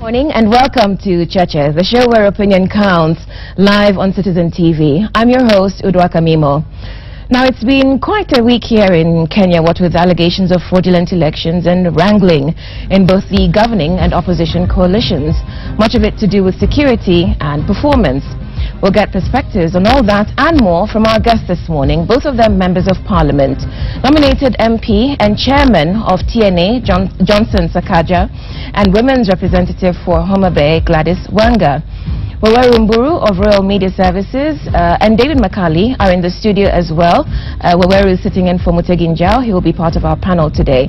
Morning and welcome to Cheche, the show where opinion counts, live on Citizen TV. I'm your host, Udwaka Mimo. Now, it's been quite a week here in Kenya, what with allegations of fraudulent elections and wrangling in both the governing and opposition coalitions, much of it to do with security and performance. We'll get perspectives on all that and more from our guests this morning, both of them members of parliament, nominated MP and chairman of TNA, Johnson Sakaja, and women's representative for Homa Bay, Gladys Wanga. Waweru Mburu of Royal Media Services and David Makali are in the studio as well. Waweru is sitting in for Mutegi Njau. He will be part of our panel today.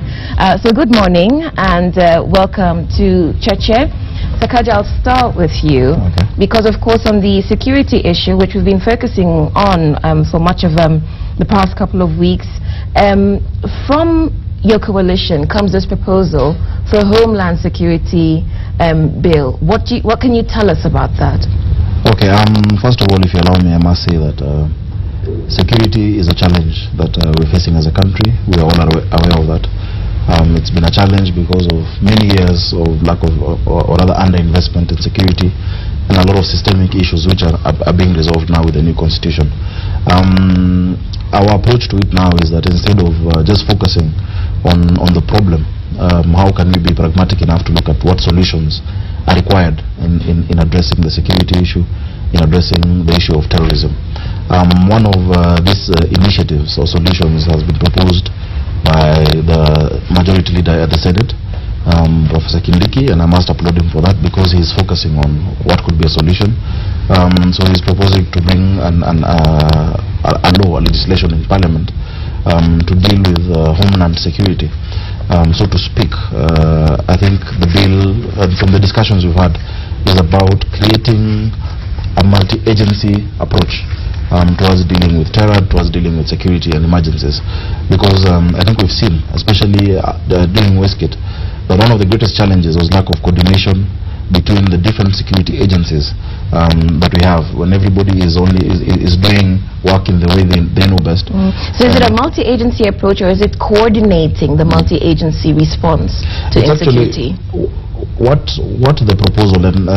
So good morning and welcome to Cheche. Sakaja, I'll start with you because, of course, on the security issue, which we've been focusing on for much of the past couple of weeks, from your coalition comes this proposal for a Homeland Security bill. What can you tell us about that? Okay, first of all, if you allow me, I must say that security is a challenge that we're facing as a country. We are all aware of that. It's been a challenge because of many years of lack of, or rather underinvestment in security, and a lot of systemic issues which are being resolved now with the new constitution. Our approach to it now is that instead of just focusing on the problem, how can we be pragmatic enough to look at what solutions are required in addressing the security issue, in addressing the issue of terrorism. One of these initiatives or solutions has been proposed by the majority leader at the Senate, Professor Kindiki, and I must applaud him for that because he's focusing on what could be a solution. So he's proposing to bring a legislation in Parliament to deal with Homeland Security. So to speak, I think the bill, from the discussions we've had, is about creating a multi-agency approach towards dealing with terror, towards dealing with security and emergencies. Because I think we've seen, especially during Westgate, that one of the greatest challenges was lack of coordination between the different security agencies that we have, when everybody is doing work in the way they know best. So is it a multi-agency approach, or is it coordinating the multi-agency response to insecurity? What the proposal, and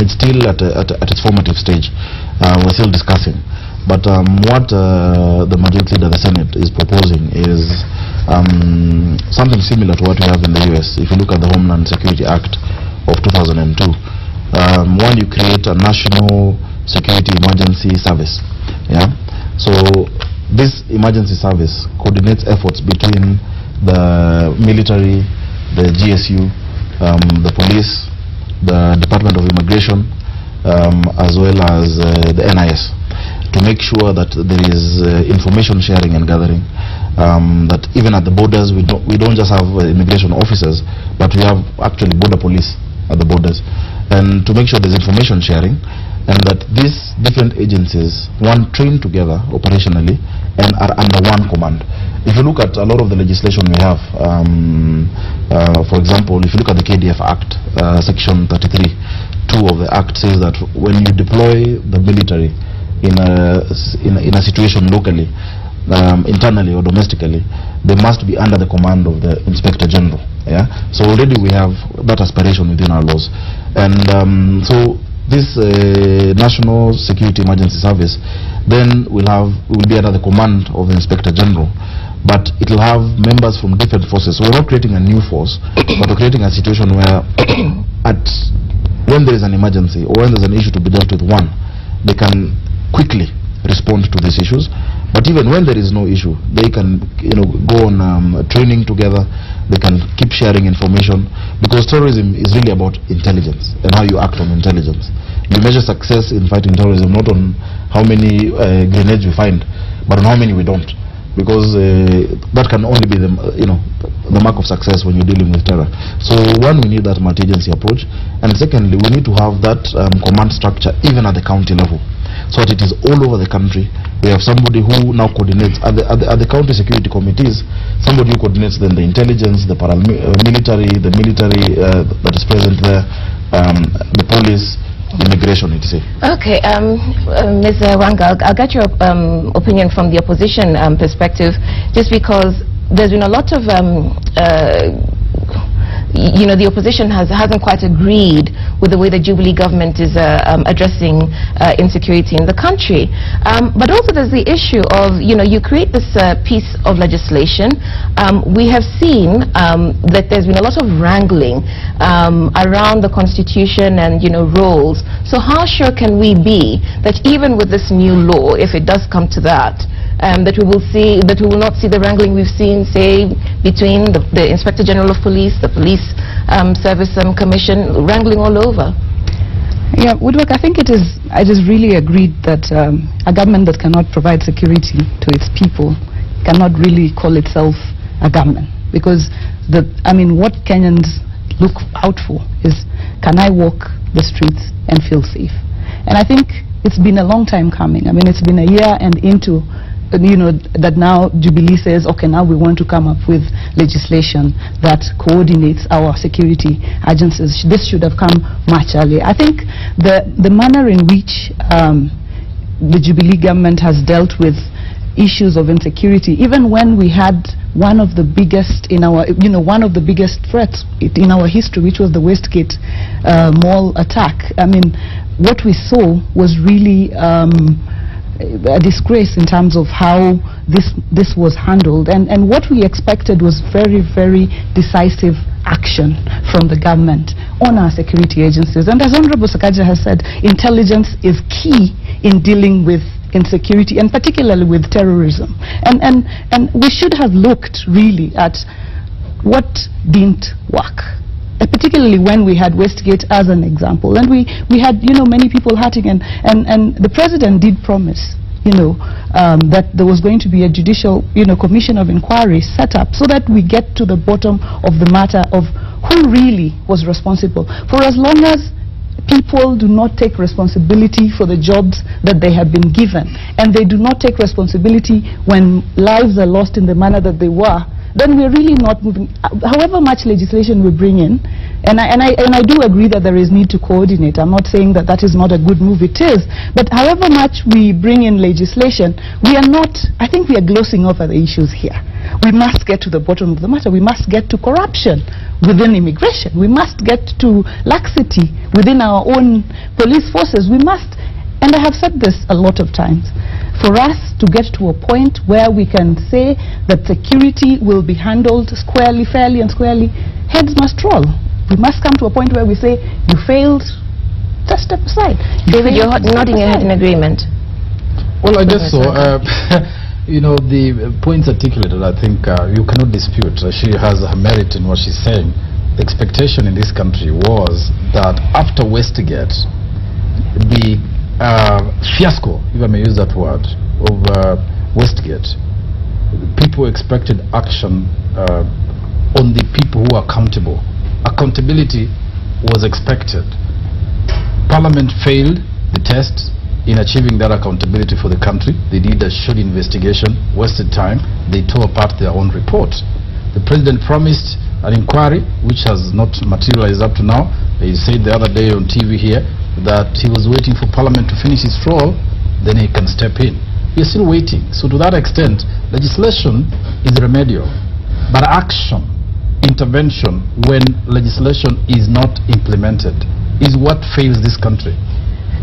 it's still at its formative stage. We're still discussing. But what the majority leader of the Senate is proposing is something similar to what we have in the US. If you look at the Homeland Security Act of 2002, one, you create a national security emergency service. Yeah. So this emergency service coordinates efforts between the military, the GSU, the police, the Department of Immigration, as well as the NIS, to make sure that there is information sharing and gathering, that even at the borders we don't just have immigration officers, but we have actually border police at the borders, and to make sure there's information sharing, and that these different agencies, one, train together operationally and are under one command. If you look at a lot of the legislation we have, for example, if you look at the KDF Act, Section 33(2) of the Act says that when you deploy the military in a situation locally, internally or domestically, they must be under the command of the Inspector General. Yeah. So already we have that aspiration within our laws, and so this National Security Emergency Service then will be under the command of the Inspector General, but it will have members from different forces. So we're not creating a new force, but we're creating a situation where when there is an emergency or when there's an issue to be dealt with, one, they can quickly respond to these issues. But even when there is no issue, they can go on training together. They can keep sharing information, because terrorism is really about intelligence and how you act on intelligence. You measure success in fighting terrorism not on how many grenades we find, but on how many we don't, because that can only be the mark of success when you're dealing with terror. So one, we need that multi-agency approach, and secondly, we need to have that command structure even at the county level, so that it is all over the country. We have somebody who now coordinates at the county security committees, somebody who coordinates then the intelligence, the paramilitary, the military that is present there, the police, immigration, etc. Okay, Ms. Wanga, I'll get your opinion from the opposition perspective, just because there's been a lot of the opposition hasn't quite agreed with the way the Jubilee government is addressing insecurity in the country. But also there's the issue of, you create this piece of legislation. We have seen that there's been a lot of wrangling around the constitution and, roles. So how sure can we be that even with this new law, if it does come to that, that we will not see the wrangling we've seen, say, between the Inspector General of Police, the Police Service Commission, wrangling all over? Yeah, Woodwork, I think it is really agreed that a government that cannot provide security to its people cannot really call itself a government, because what Kenyans look out for is, can I walk the streets and feel safe? And I think it's been a long time coming. It's been a year and into that now Jubilee says, okay, now we want to come up with legislation that coordinates our security agencies. This should have come much earlier. I think the manner in which the Jubilee government has dealt with issues of insecurity, even when we had one of the biggest in our, one of the biggest threats in our history, which was the Westgate mall attack. What we saw was really a disgrace in terms of how this was handled, and what we expected was very, very decisive action from the government on our security agencies. And as Honorable Sakaja has said, intelligence is key in dealing with insecurity, and particularly with terrorism. And we should have looked really at what didn't work, particularly when we had Westgate as an example, and we had many people hurting, and the president did promise that there was going to be a judicial commission of inquiry set up so that we get to the bottom of the matter of who really was responsible. For as long as people do not take responsibility for the jobs that they have been given, and they do not take responsibility when lives are lost in the manner that they were, then we're really not moving. However much legislation we bring in, and I do agree that there is need to coordinate. I'm not saying that that is not a good move, it is. But however much we bring in legislation, I think we are glossing over the issues here. We must get to the bottom of the matter. We must get to corruption within immigration. We must get to laxity within our own police forces. We must, and I have said this a lot of times, for us to get to a point where we can say that security will be handled squarely, fairly and squarely, heads must roll. We must come to a point where we say, you failed, just step aside. David, you're nodding your head in agreement. Well, I guess so. The points articulated, I think you cannot dispute. She has her merit in what she's saying. The expectation in this country was that after Westgate, the fiasco, if I may use that word, of Westgate, people expected action on the people who are accountable. Accountability was expected. Parliament failed the test in achieving that accountability for the country. They did a shoddy investigation, wasted time, they tore apart their own report. The president promised an inquiry, which has not materialized up to now. He said the other day on TV here that he was waiting for Parliament to finish its role, then he can step in. We are still waiting. So to that extent, legislation is remedial. But action, intervention, when legislation is not implemented, is what fails this country.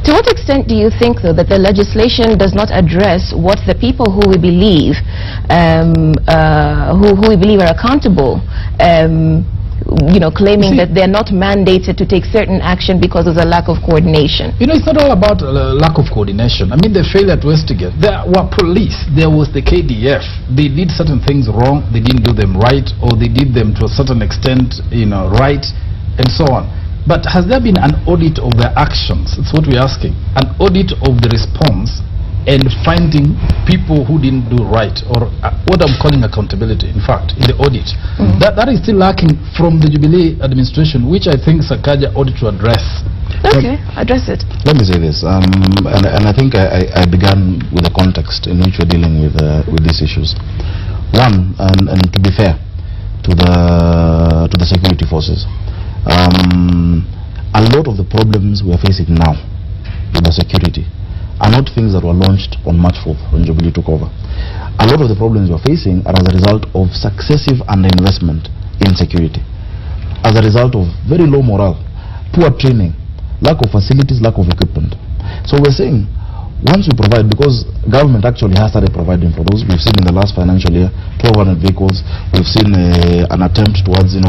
To what extent do you think, though, that the legislation does not address what the people who we believe, who we believe are accountable, claiming that they're not mandated to take certain action because of the lack of coordination? It's not all about lack of coordination. They failed at Westgate. There were police. There was the KDF. They did certain things wrong. They didn't do them right, or they did them to a certain extent, right, and so on. But has there been an audit of their actions? It's what we're asking. An audit of the response and finding people who didn't do right, or what I'm calling accountability, in fact, in the audit. That is still lacking from the Jubilee administration, which I think Sakaja ought to address. Okay, address it. Let me say this, and I think I began with the context in which we're dealing with these issues. One, and to be fair to the security forces, a lot of the problems we are facing now with the security are not things that were launched on March 4th when Jubilee took over. A lot of the problems we are facing are as a result of successive underinvestment in security. as a result of very low morale, poor training, lack of facilities, lack of equipment. So we're saying, once we provide, because government actually has started providing for those. We've seen in the last financial year 1,200 vehicles. We've seen an attempt towards a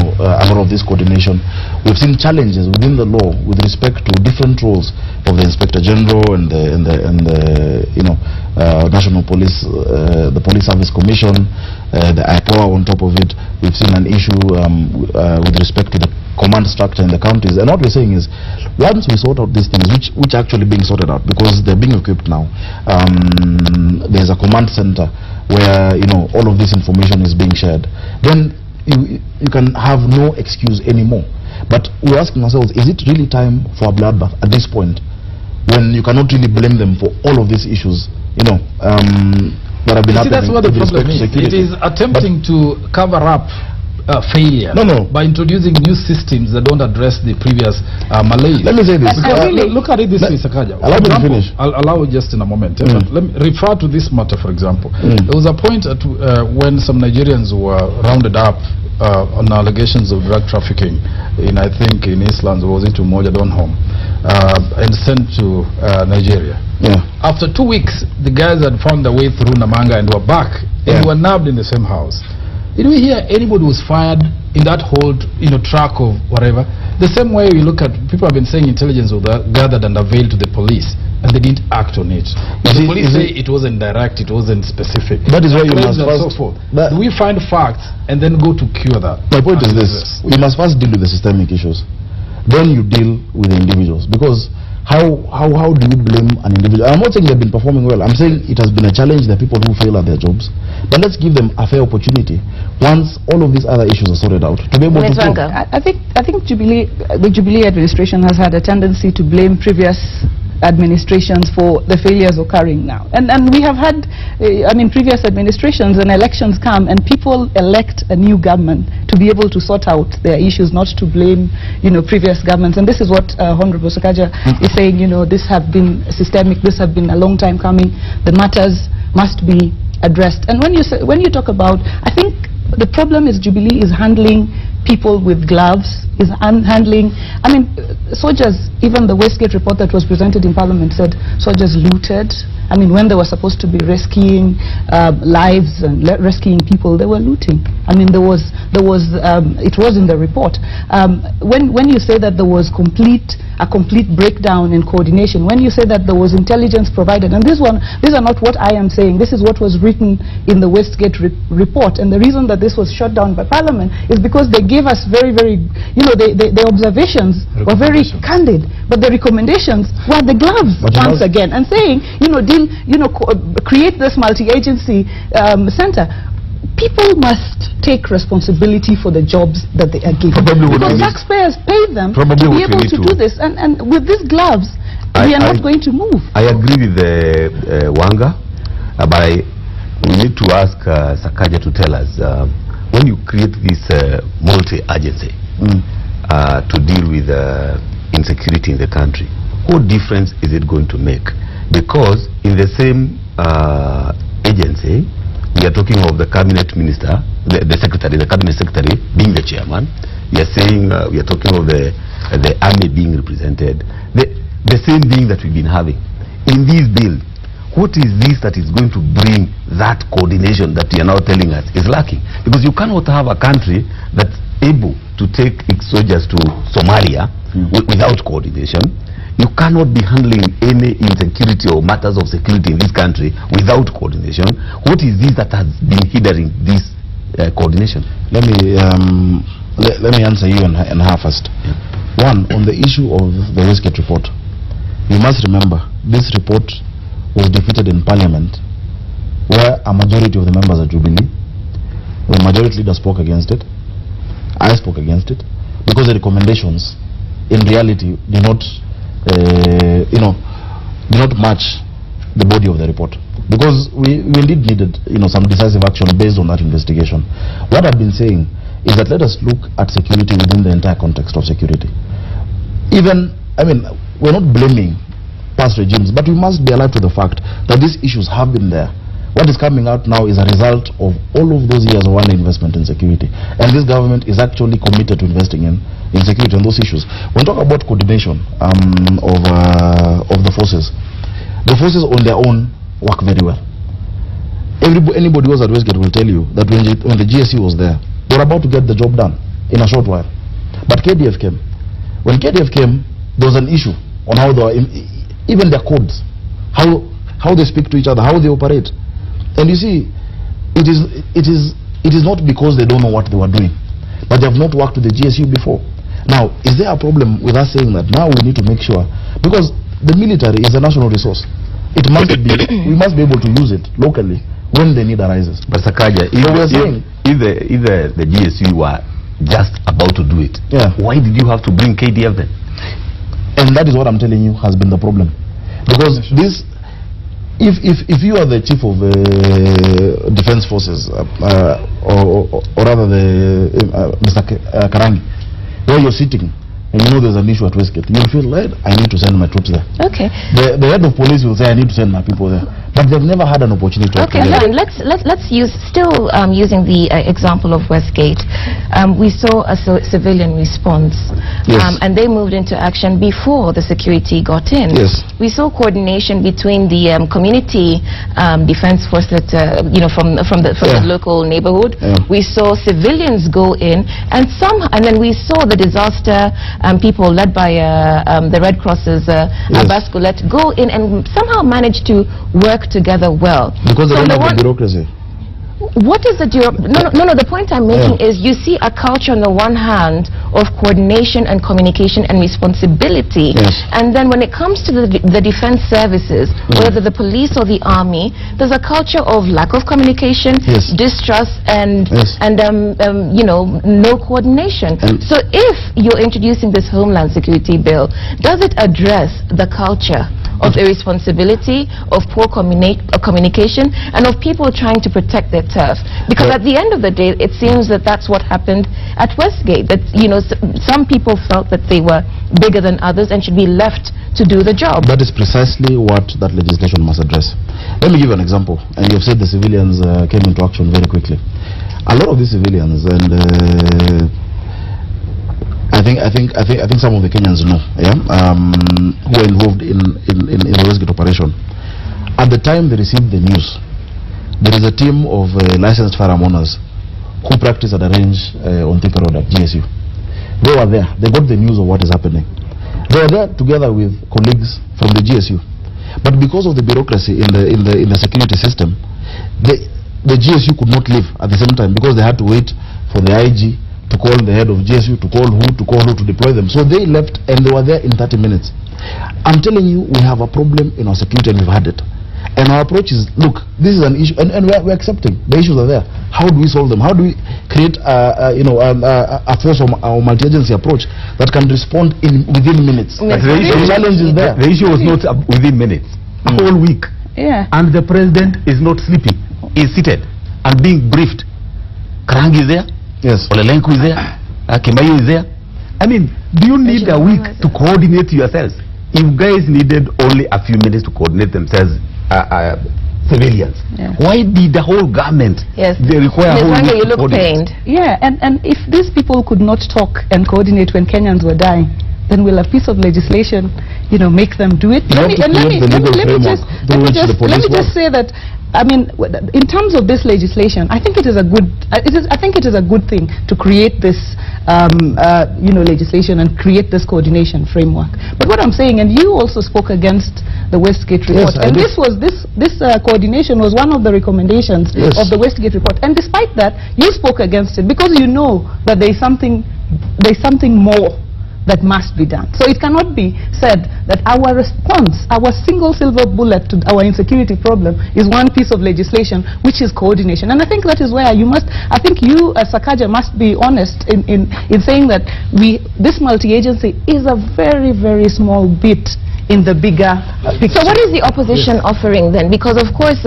lot of this coordination. We've seen challenges within the law with respect to different roles of the Inspector General and the National Police, the Police Service Commission, the IPOA on top of it. We've seen an issue with respect to the command structure in the counties. And what we're saying is, once we sort out these things, which are actually being sorted out, because they're being equipped now, there's a command center where all of this information is being shared, then you can have no excuse anymore. But we're asking ourselves, is it really time for a bloodbath at this point, when you cannot really blame them for all of these issues that have been happening? That's what the problem is. It is attempting to cover up failure by introducing new systems that don't address the previous malaise. Let me say this. Look at it this way, Sakaja. Allow me to finish. I'll allow it just in a moment. But let me refer to this matter, for example. There was a point at, when some Nigerians were rounded up on allegations of drug trafficking I think in Eastlands, was it to Moja Donholm, and sent to Nigeria. After 2 weeks, the guys had found their way through Namanga and were back and were nabbed in the same house. Did we hear anybody was fired in that whole track of whatever? The same way you look at, people have been saying intelligence was gathered and availed to the police, and they didn't act on it. But the police say it wasn't direct, it wasn't specific. That is why you must first... Do we find facts and then go to cure that? My point is this. You must first deal with the systemic issues. Then you deal with the individuals. Because how do you blame an individual? I'm not saying they've been performing well. I'm saying it has been a challenge. There are people who fail at their jobs. But let's give them a fair opportunity once all of these other issues are sorted out to be able to prove. I think the Jubilee administration has had a tendency to blame previous administrations for the failures occurring now. And we have had, previous administrations, and elections come and people elect a new government to be able to sort out their issues, not to blame, previous governments. And this is what Honorable Sakaja is saying, this have been systemic, this have been a long time coming, the matters must be addressed. And when you talk about, I think the problem is Jubilee is handling people with gloves, is handling, soldiers, even the Westgate report that was presented in Parliament said soldiers looted. When they were supposed to be rescuing lives and rescuing people, they were looting. It was in the report. When you say that there was a complete breakdown in coordination, when you say that there was intelligence provided, and these are not what I am saying, this is what was written in the Westgate report, and the reason that this was shut down by Parliament is because they gave us very, the observations were very candid, but the recommendations were the gloves once again, and saying, create this multi-agency center. People must take responsibility for the jobs that they are given. Because taxpayers pay them to be able to do this. And with these gloves, we are not going to move. I agree with Wanga, but we need to ask Sakaja to tell us, when you create this multi-agency to deal with insecurity in the country, what difference is it going to make? Because in the same agency, we are talking of the cabinet minister, the secretary, the cabinet secretary being the chairman. We are saying we are talking of the army being represented. The same thing that we've been having in this bill. What is this that is going to bring that coordination that you are now telling us is lacking? Because you cannot have a country that's able to take its soldiers to Somalia without coordination. You cannot be handling any insecurity or matters of security in this country without coordination. What is this that has been hindering this coordination? Let me answer you and her first. One, on the issue of the Westgate report, you must remember this report was defeated in Parliament, where a majority of the members of Jubilee, the majority leader spoke against it. I spoke against it because the recommendations, in reality, did not match the body of the report, because we indeed needed some decisive action based on that investigation. What I've been saying is that let us look at security within the entire context of security. We're not blaming past regimes, but we must be alive to the fact that these issues have been there. What is coming out now is a result of all of those years of underinvestment in security. And this government is actually committed to investing in security on those issues. When we talk about coordination of the forces on their own work very well. Anybody who was at Westgate will tell you that when the GSU was there, they were about to get the job done in a short while. But KDF came. When KDF came, there was an issue on how they were, even their codes, how they speak to each other, how they operate. And you see, it is not because they don't know what they were doing, but they have not worked with the GSU before. Now, is there a problem with us saying that now we need to make sure, because the military is a national resource, it must be, we must be able to use it locally when the need arises. But Sakaja, if the GSU were just about to do it, why did you have to bring KDF then? And that is what I'm telling you has been the problem. Because this, if you are the chief of defense forces, or rather Mr. Karangi, where you're sitting, and you know there's an issue at Westgate, you'll feel like, I need to send my troops there. Okay. The head of police will say, I need to send my people there. But they've never had an opportunity to. Okay, then let's use, still using the example of Westgate. We saw a civilian response, and they moved into action before the security got in. Yes. We saw coordination between the community defense force that from the local neighborhood. We saw civilians go in, and then we saw the disaster people led by the Red Cross's Abbas Goulet go in and somehow manage to work together well. Because they don't have the bureaucracy. What is the no, the point I'm making is you see a culture on the one hand of coordination and communication and responsibility, and then when it comes to the defense services, whether the police or the army, there's a culture of lack of communication, distrust, and no coordination. So if you're introducing this Homeland Security bill, does it address the culture of irresponsibility, of poor communication, and of people trying to protect their turf? Because at the end of the day, it seems that that's what happened at Westgate. That some people felt that they were bigger than others and should be left to do the job. That is precisely what that legislation must address. Let me give you an example. And you've said the civilians came into action very quickly. A lot of these civilians, and I think some of the Kenyans know, who are involved in the Westgate operation. At the time they received the news, there is a team of licensed firearm owners who practice at a range on Thika Road at GSU. They were there. They got the news of what is happening. They were there together with colleagues from the GSU. But because of the bureaucracy in the security system, the GSU could not leave at the same time because they had to wait for the IG to call the head of GSU, to call who to deploy them. So they left and they were there in 30 minutes. I'm telling you, we have a problem in our security and we've had it. And our approach is, look, this is an issue, and we're accepting. The issues are there. How do we solve them? How do we create a force or multi-agency approach that can respond within minutes? But the challenge is there. The issue was not within minutes, a whole week. And the president is not sleeping. He's seated and being briefed. Karangi is there. Olelenku is there. Kimayo is there. I mean, do you need a week to coordinate yourselves? If guys needed only a few minutes to coordinate themselves, civilians, why did the whole government they require a whole week you look pained. And if these people could not talk and coordinate when Kenyans were dying, then will a piece of legislation, make them do it? Let me just say that, I mean, in terms of this legislation, I think it is a good. I think it is a good thing to create this, legislation and create this coordination framework. But what I'm saying, and you also spoke against the Westgate report, and this coordination was one of the recommendations of the Westgate report. And despite that, you spoke against it because you know that there's something more that must be done. So it cannot be said that our response, our single silver bullet to our insecurity problem is one piece of legislation, which is coordination. And I think that is where you must, I think you as Sakaja must be honest in saying that this multi-agency is a very, very small bit in the bigger picture. So what is the opposition offering then? Because of course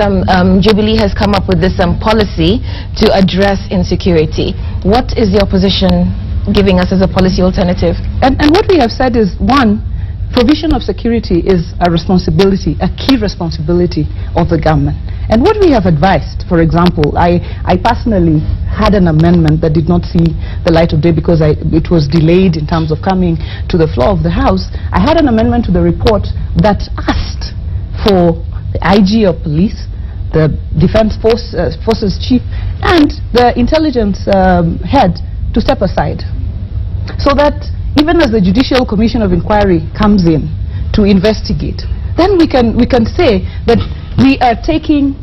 Jubilee has come up with this policy to address insecurity. What is the opposition giving us as a policy alternative? And what we have said is, one, provision of security is a responsibility, a key responsibility of the government. And what we have advised, for example, I personally had an amendment that did not see the light of day because it was delayed in terms of coming to the floor of the House. I had an amendment to the report that asked for the IG of police, the Defense Forces Chief, and the intelligence head to step aside, so that even as the Judicial Commission of Inquiry comes in to investigate, then we can say that we are taking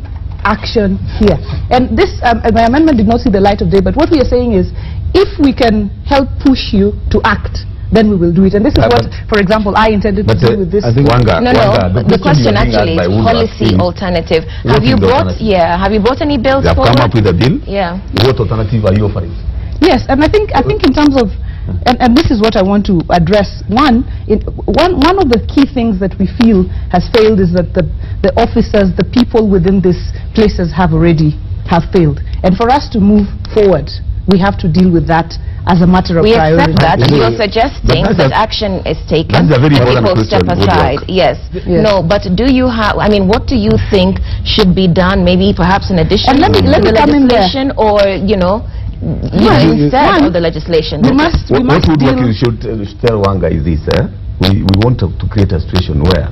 action here. And this, my amendment did not see the light of day, but what we are saying is, if we can help push you to act, then we will do it. And this is what, for example, I intended to do with this. I think the question actually is policy alternative. Have you brought any bills forward? Have come up with a bill? Yeah. What alternative are you offering? Yes, and I think in terms of, and this is what I want to address. One of the key things that we feel has failed is that the officers, the people within these places have failed. And for us to move forward, we have to deal with that as a matter of priority. We accept that. You're suggesting that action is taken and people step aside. Yes. No, but do you have, I mean, what do you think should be done? Maybe perhaps in addition to the legislation, or, you know, instead of the legislation? What you should tell Wanga is this. We want to create a situation where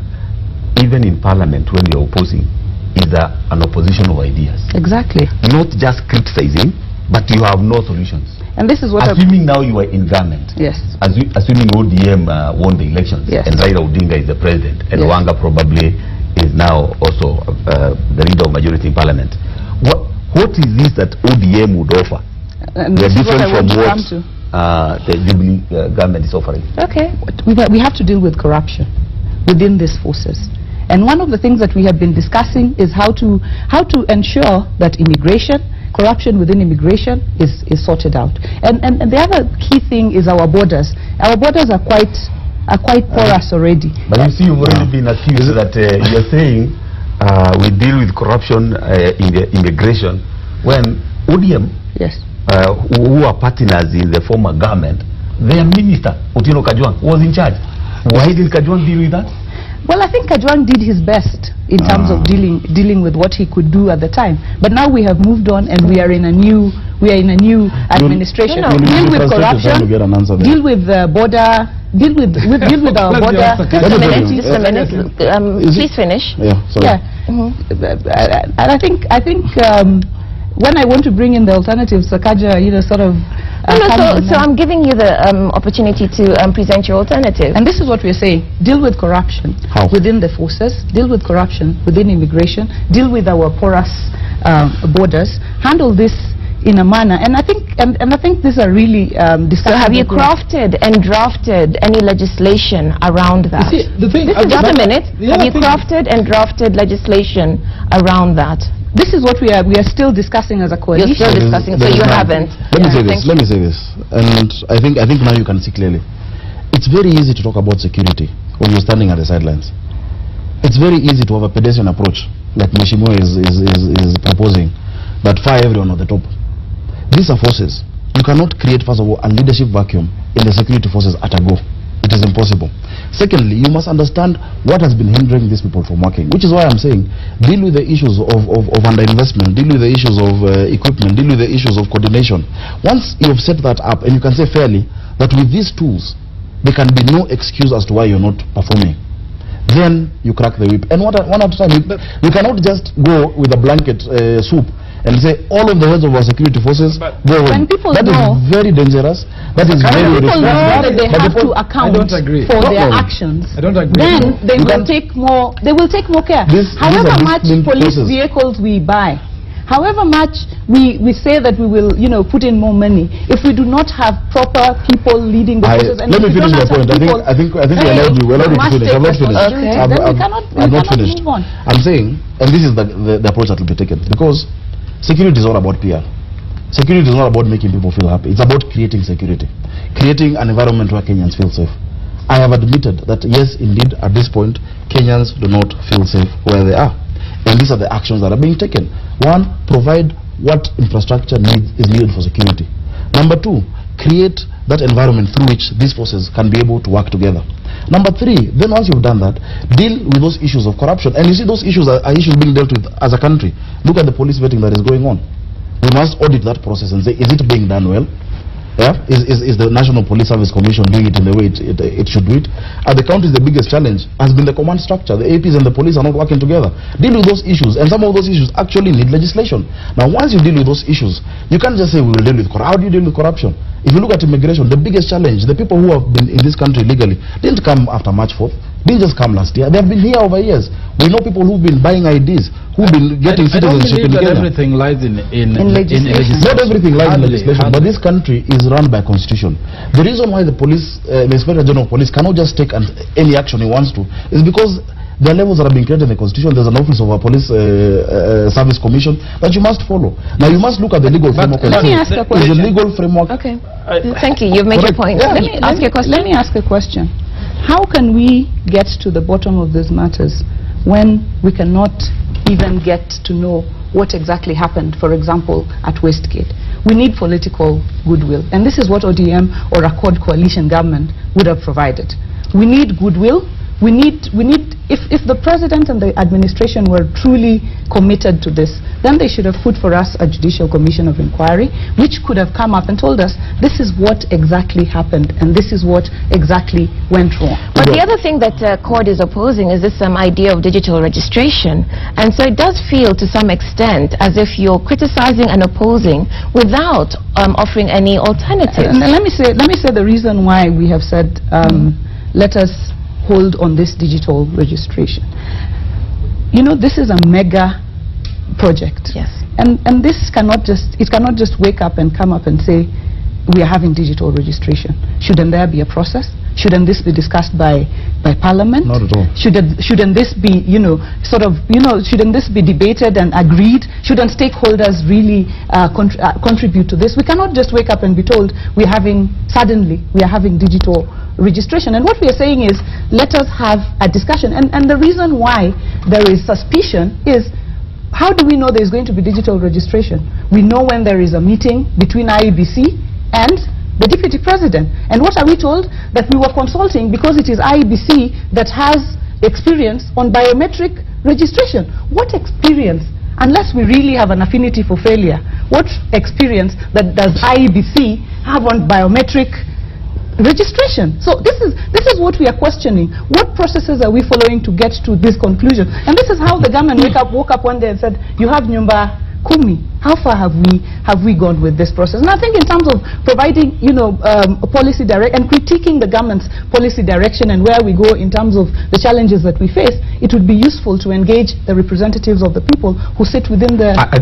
even in Parliament, when you're opposing, is an opposition of ideas. Exactly. Not just criticizing, but you have no solutions. And this is what assuming now you are in government. Yes. Assuming ODM won the elections, yes, and Raila Odinga is the president, and yes, Wanga probably is now also the leader of majority in Parliament. What is this that ODM would offer? And this is what I want to come to. The Jubilee government is offering. Okay. We have to deal with corruption within these forces. And one of the things that we have been discussing is how to ensure that corruption within immigration is sorted out. And the other key thing is our borders. Our borders are quite porous already. But you see, you've already been accused that you're saying we deal with corruption in the immigration, when ODM, yes, who are partners in the former government, their minister, Otieno Kajwang, was in charge. Why didn't Kajwang deal with that? Well, I think Kajwang did his best in terms of dealing with what he could do at the time. But now we have moved on, and we are in a new administration. Deal with corruption. Deal with the border. Deal with our border. Just a minute. Please finish. Yeah. Sorry. Yeah. And I think when I want to bring in the alternatives, Sakaja, sort of. So I'm giving you the opportunity to present your alternative. And this is what we're saying: deal with corruption within the forces, deal with corruption within immigration, deal with our porous borders, handle this in a manner. And I think these are really So have you crafted and drafted any legislation around that? You see, the thing, just a minute. Have you crafted and drafted legislation around that? This is what we are still discussing as a coalition. You're still discussing, so you haven't. Let me say this, and I think now you can see clearly. It's very easy to talk about security when you're standing at the sidelines. It's very easy to have a pedestrian approach, like Mheshimiwa is proposing, that fire everyone at the top. These are forces. You cannot create, first of all, a leadership vacuum in the security forces at a go. It is impossible. Secondly, you must understand what has been hindering these people from working, which is why I'm saying deal with the issues of underinvestment, deal with the issues of equipment, deal with the issues of coordination. Once you have set that up, and you can say fairly that with these tools there can be no excuse as to why you're not performing, then you crack the whip. And one at a time, you cannot just go with a blanket soup and say all of the heads of our security forces go home. That is very dangerous. That is very risky. People know that they have to account for their actions. I don't agree. Then they will take more. They will take more care. However much police vehicles we buy, however much we say that we will, put in more money, if we do not have proper people leading the forces, and let me finish my point. I think we allowed you to finish. I'm not finished. I'm not finished. I'm saying, and this is the approach that will be taken, because security is all about PR. Security is not about making people feel happy. It's about creating security, creating an environment where Kenyans feel safe. I have admitted that yes, indeed, at this point, Kenyans do not feel safe where they are. And these are the actions that are being taken. One, provide what infrastructure is needed for security. Number two, create that environment through which these forces can be able to work together. Number 3, then once you've done that, deal with those issues of corruption. And you see those issues are issues being dealt with as a country. Look at the police vetting that is going on. We must audit that process and say, is it being done well? Yeah? Is the National Police Service Commission doing it in the way it should do it? At the counties, the biggest challenge has been the command structure. The APs and the police are not working together. Deal with those issues, and some of those issues actually need legislation. Now, once you deal with those issues, you can't just say we will deal with corruption. How do you deal with corruption? If you look at immigration, the biggest challenge, the people who have been in this country legally didn't come after March 4th. Didn't just come last year. They have been here over years. We know people who've been buying IDs, who've been getting citizenship in Kenya. Everything lies in legislation. Not everything lies in legislation, but this country is run by constitution. The reason why the police, the Inspector General of Police cannot just take any action he wants to is because there are levels that have been created in the constitution. There's an office of a police service commission that you must follow. Now you must look at the legal framework. Let me ask a question. The legal framework. Okay. Thank you. You've made your point. Yeah. Let me ask you a question. Let me ask a question. How can we get to the bottom of these matters when we cannot even get to know what exactly happened, for example, at Westgate? We need political goodwill, and this is what ODM or Accord coalition government would have provided. We need goodwill. We need if the president and the administration were truly committed to this, then they should have put for us a judicial commission of inquiry, which could have come up and told us this is what exactly happened and this is what exactly went wrong. But the other thing that CORD is opposing is this idea of digital registration, and so it does feel to some extent as if you're criticizing and opposing without offering any alternatives. And let me say the reason why we have said let us hold on this digital registration. You know, this is a mega project. Yes. And this cannot just wake up and come up and say we are having digital registration. Shouldn't there be a process? Shouldn't this be discussed by Parliament? Not at all. Shouldn't this be, shouldn't this be debated and agreed? Shouldn't stakeholders really contribute to this? We cannot just wake up and be told suddenly we are having digital registration. And what we are saying is, let us have a discussion. And the reason why there is suspicion is, how do we know there is going to be digital registration? We know when there is a meeting between IEBC and the Deputy President. And what are we told? That we were consulting because it is IEBC that has experience on biometric registration. What experience? Unless we really have an affinity for failure, what experience does IEBC have on biometric registration? So this is what we are questioning. What processes are we following to get to this conclusion? And this is how the government woke up one day and said, you have Nyumba Kumi. How far have we gone with this process? And I think in terms of providing, a policy and critiquing the government's policy direction and where we go in terms of the challenges that we face, it would be useful to engage the representatives of the people who sit within the House.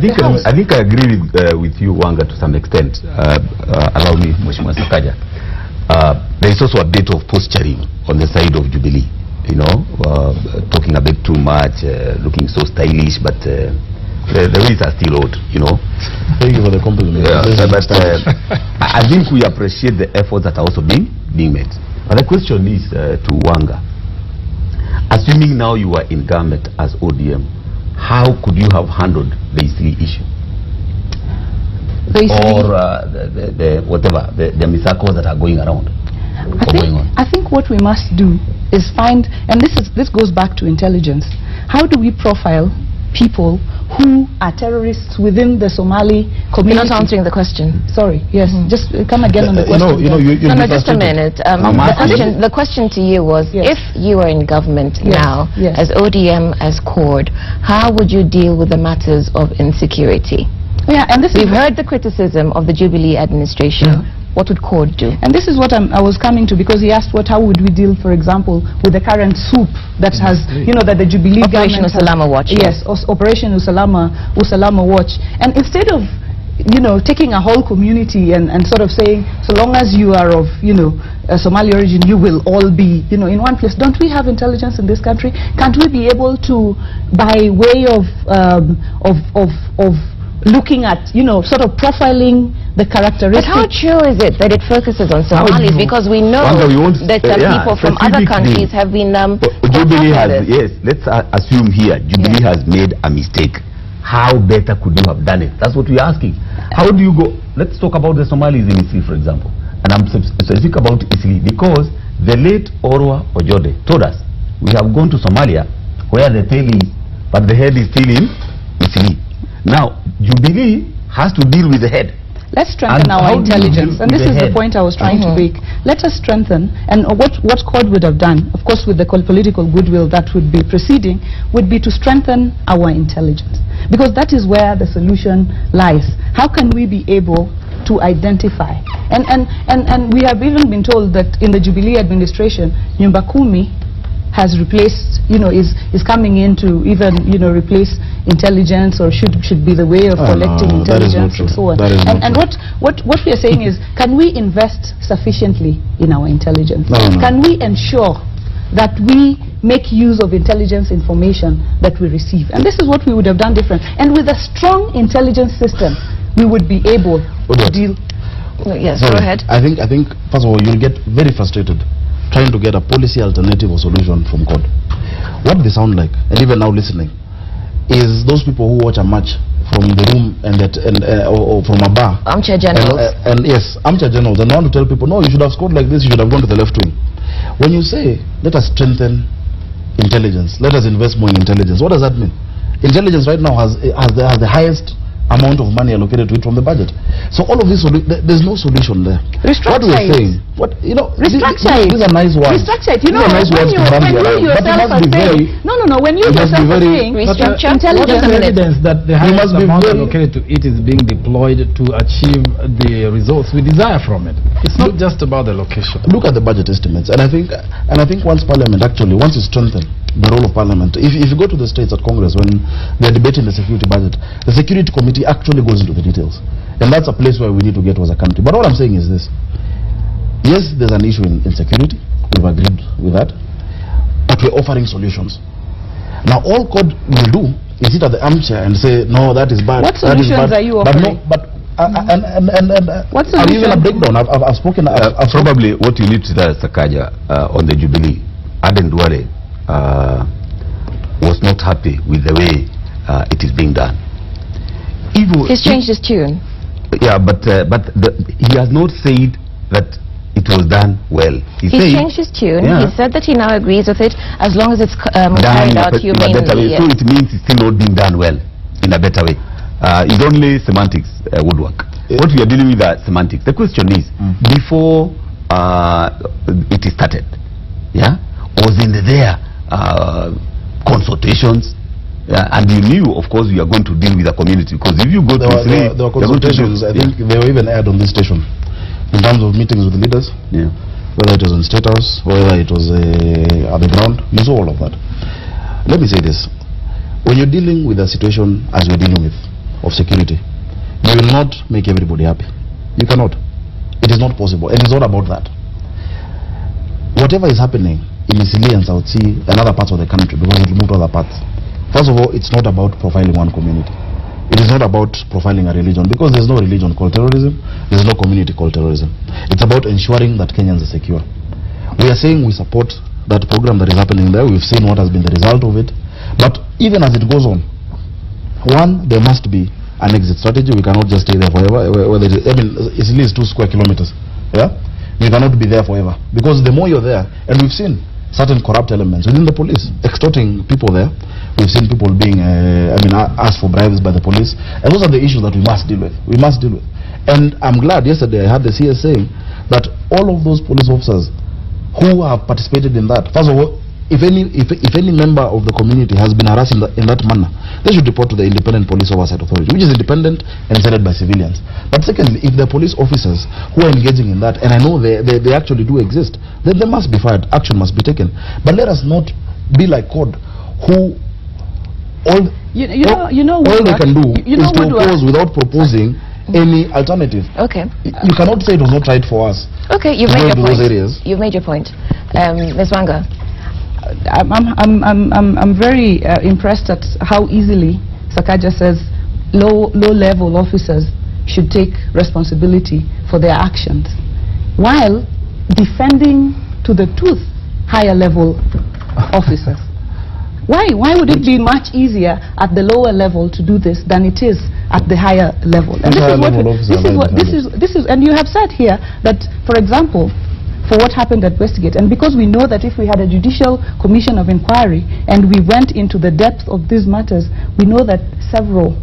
I think I agree with you, Wanga, to some extent. Allow me, Mheshimiwa Sakaja. There is also a bit of posturing on the side of Jubilee, talking a bit too much, looking so stylish, but the ways are still old, Thank you for the compliment. Yeah, but I think we appreciate the efforts that are also being made. But the question is to Wanga. Assuming now you are in government as ODM, how could you have handled the EC issue? Or the miracles that are going around? I think what we must do is find, and this goes back to intelligence. How do we profile people who are terrorists within the Somali community? You're not answering the question. Sorry, yes, just come again on the question. No, just a minute. The question to you was, if you are in government now, as ODM, as CORD, how would you deal with the matters of insecurity? Yeah, and we've heard the criticism of the Jubilee administration. What would CORD do? And this is what I was coming to, because he asked how would we deal, for example, with the current soup that has, that the Jubilee Operation Usalama Watch. Yes, Operation Usalama Watch. And instead of, taking a whole community and sort of saying, so long as you are of, a Somali origin, you will all be, in one place. Don't we have intelligence in this country? Can't we be able to, by way of looking at, sort of profiling the characteristics? But how true is it that it focuses on Somalis? Because we know that people from other countries have been Jubilee has, yes, let's assume here, Jubilee has made a mistake. How better could you have done it? That's what we're asking. How do you go? Let's talk about the Somalis in Italy, for example. And I'm specific about Isili because the late Orwa Ojode told us, we have gone to Somalia where the tail is, but the head is still in Isili. Now, Jubilee has to deal with the head. Let's strengthen our intelligence, and this is the point I was trying to make. Let us strengthen, and what CORD would have done, of course with the political goodwill that would be proceeding, would be to strengthen our intelligence, because that is where the solution lies. How can we be able to identify? And we have even been told that in the Jubilee administration, Nyumba Kumi has replaced, is coming in to even, replace intelligence, or should be the way of collecting intelligence and so on. And what we are saying is, can we invest sufficiently in our intelligence? Can we ensure that we make use of intelligence information that we receive? And this is what we would have done different. And with a strong intelligence system, we would be able to deal. Yes, go ahead. I think first of all, you'll get very frustrated trying to get a policy alternative or solution from CORD. What they sound like, and even now listening, is those people who watch a match from the room or from a bar. Armchair generals. And yes, armchair generals. And want to tell people, no, you should have scored like this, you should have gone to the left wing. When you say, let us strengthen intelligence, let us invest more in intelligence, what does that mean? Intelligence right now has the highest amount of money allocated to it from the budget. So all of this, there's no solution there. What we're saying, restructure it. These are nice words. Restructure it. When you yourself are saying, when you yourself are saying restructure intelligence, evidence that the highest amount allocated to it is being deployed to achieve the results we desire from it. It's not just about the location. Look at the budget estimates, and I think once Parliament once you strengthen the role of Parliament, if you go to the states at Congress when they're debating the security budget, the Security Committee actually goes into the details, and that's a place where we need to get as a country. But what I'm saying is this: yes, there's an issue in security. We've agreed with that, but we're offering solutions. Now, all CORD will do is sit at the armchair and say, no, that is bad. What solutions are you offering? What solutions? Even a breakdown. I've spoken. Probably what you need to do, Sakaja, on the Jubilee, Aden Duale was not happy with the way it is being done. He's changed his tune. Yeah, but he has not said that it was done well. He's changed his tune. Yeah. He said that he now agrees with it as long as it's carried out humanely. So it means it's still not being done well in a better way. It's only semantics woodwork. What we are dealing with are semantics. The question is, before it is started, was in there consultations? And you knew, of course, you are going to deal with the community, because if you go to there were consultations. I think they were even aired on this station in terms of meetings with the leaders. Yeah. Whether it was in State House, whether it was at the ground, you saw all of that. Let me say this: when you're dealing with a situation as we're dealing with of security, you will not make everybody happy. You cannot. It is not possible, and it's not about that. Whatever is happening in Isili and South Sea and other parts of the country, because it will move to other parts. First of all, it's not about profiling one community. It is not about profiling a religion, because there's no religion called terrorism, there's no community called terrorism. It's about ensuring that Kenyans are secure. We are saying we support that program that is happening there. We've seen what has been the result of it. But even as it goes on, one, there must be an exit strategy. We cannot just stay there forever. It's at least 2 square kilometers. Yeah? You cannot be there forever, because the more you're there, and we've seen certain corrupt elements within the police extorting people there. We've seen people being asked for bribes by the police, and those are the issues that we must deal with. And I'm glad yesterday I heard the CS saying that all of those police officers who have participated in that, first of all, if any member of the community has been harassed in that manner, they should report to the Independent Police Oversight Authority, which is independent and headed by civilians. But secondly, if the police officers who are engaging in that, and I know they actually do exist, then they must be fired. Action must be taken. But let us not be like CORD, who all they can do is to oppose without proposing any alternative. Okay. You cannot say it was not right for us. Okay, you've made your point. You've made your point. Ms. Wanga. I'm very impressed at how easily Sakaja says low-level officers should take responsibility for their actions, while defending to the tooth higher-level officers. Why would it be much easier at the lower level to do this than it is at the higher level. And this is, and you have said here that, for example, for what happened at Westgate, and because we know that if we had a judicial commission of inquiry and we went into the depth of these matters, we know that several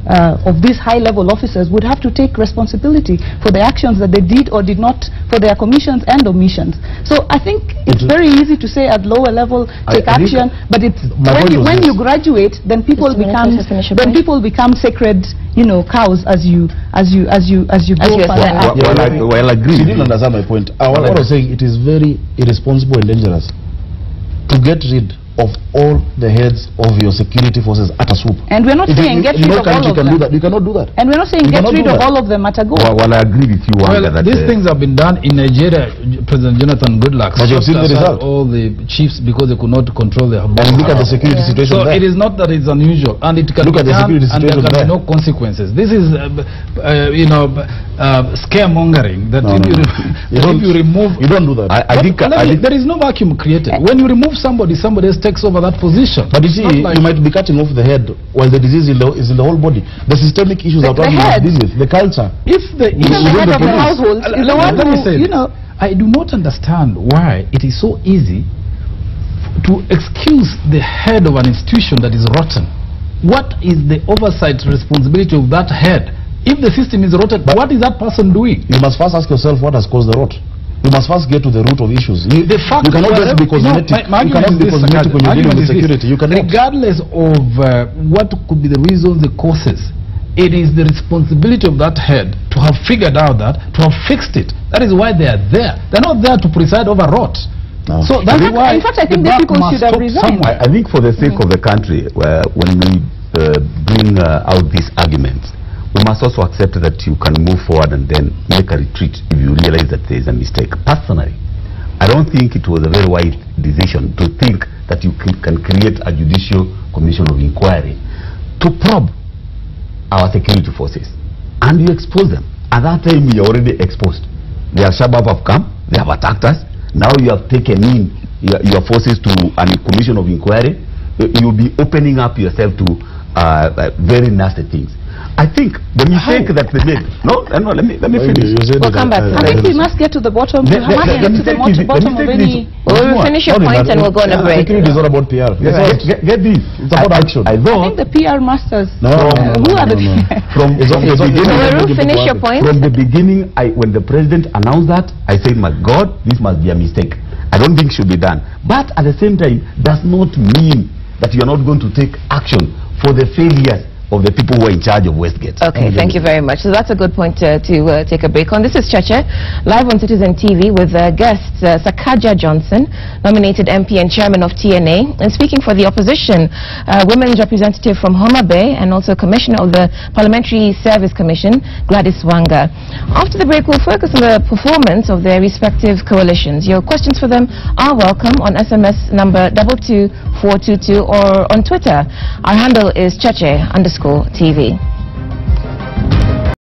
of these high-level officers would have to take responsibility for the actions that they did or did not, for their commissions and omissions. So I think it's very easy to say at lower level take action, but it's when you graduate, then people become sacred, you know, cows as you go further up. Well, I agree. You didn't understand my point. What I was saying, it is very irresponsible and dangerous to get rid of all the heads of your security forces at a swoop. And we're not saying get rid of all of them. You cannot do that. And we're not saying get rid of all of them at a go. Well, I agree with you. Well, these things have been done in Nigeria. President Jonathan Goodluck but you've seen the result. All the chiefs because they could not control their and look at the security situation so there. It is not that it's unusual, and it can look be at the done, security and there situation can there. be no consequences. This is scaremongering that if you remove, you don't do that. I think there is no vacuum created. When you remove somebody, somebody else takes over that position. But you see, you might be cutting off the head while the disease is in the whole body. The systemic issues are what we must deal with. The culture. If the head of the household is the one who, you know. I do not understand why it is so easy to excuse the head of an institution that is rotten. What is the oversight responsibility of that head? If the system is rotten, what is that person doing? You must first ask yourself what has caused the rot. You must first get to the root of issues. You cannot just be cosmetic. You cannot be cosmetic when you're dealing with security. You cannot. Regardless of what could be the reasons, the causes, it is the responsibility of that head to have figured out that, to have fixed it. That is why they are there. They're not there to preside over rot. No. So that's why. In fact, I think these people should have resigned. I think for the sake of the country, when we bring out these arguments, we must also accept that you can move forward and then make a retreat if you realize that there is a mistake. Personally, I don't think it was a very wise decision to think that you can create a judicial commission of inquiry to probe our security forces, and you expose them. At that time, we are already exposed. The Al-Shabaab have come, they have attacked us. Now you have taken in your forces to a commission of inquiry. You'll be opening up yourself to very nasty things. I think the mistake that they made. No, let me finish. We'll come back. I think we must get to the bottom. We must get to the bottom of any. We'll finish your point and we'll go on a break. Security is not about PR. Get this. It's about action. I think the PR masters. No. Who are the? From the beginning. Finish your point. From the beginning, when the president announced that, I said, my God, this must be a mistake. I don't think it should be done. But at the same time, does not mean that you are not going to take action for the failures of the people who are in charge of Westgate. Okay, thank you very much. So that's a good point to take a break on. This is Cheche, live on Citizen TV with guests Sakaja Johnson, nominated MP and chairman of TNA, and speaking for the opposition, women's representative from Homa Bay and also commissioner of the Parliamentary Service Commission, Gladys Wanga. After the break, we'll focus on the performance of their respective coalitions. Your questions for them are welcome on SMS number 22422 or on Twitter. Our handle is Cheche_TV.